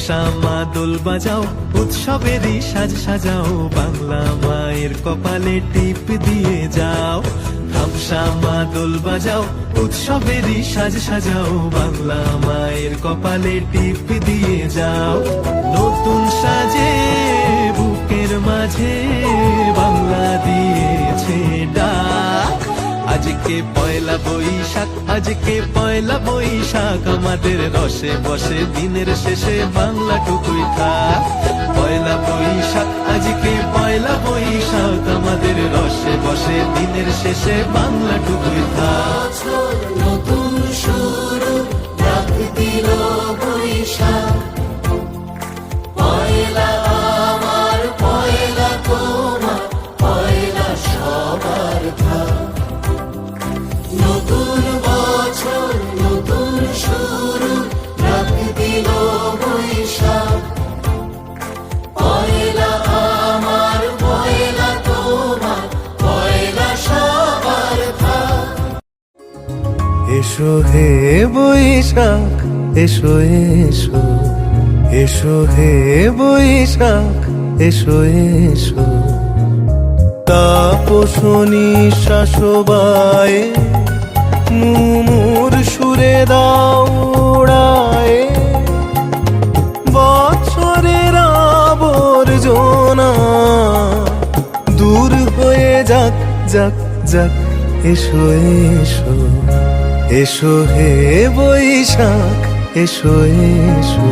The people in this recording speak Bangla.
তামসা মা দোল বাজাও, উৎসবেরই সাজ সাজাও, বাংলা মায়ের কপালে টিপ দিয়ে যাও। তামসা মা দোল বাজাও, উৎসবেরই সাজ সাজাও, বাংলা মায়ের কপালে টিপ দিয়ে যাও। নতুন সাজে বুকের মাঝে বাংলা দিয়েছে ডাক। আজকে পয়লা বৈশাখ, আজকে পয়লা বৈশাখ, আমাদের রসে বসে দিনের শেষে বাংলা টুকুই থাক। পয়লা বৈশাখ, আজকে পয়লা বৈশাখ, আমাদের রসে বসে দিনের শেষে বাংলা টুকুই থাক। নতুন শুরু ডাক দিল বৈশাখ, পয়লা আমার পয়লা তোমার, পয়লা সবার থাক। নতুন বছর নতুন শুরু ডাক দিল বৈশাখ, পয়লা আমার পয়লা তোমার, পয়লা সবার থাক। এসো হে বৈশাখ এসো এসো, এসো হে বৈশাখ এসো এসো। তাপসনী শাসবায়ে মুমুর সুরে দাও উড়ায়ে, বছরের আবর্জনা দূর হয়ে যাক যাক যাক। এসো এসো, এসো হে বৈশাখ এসো এসো।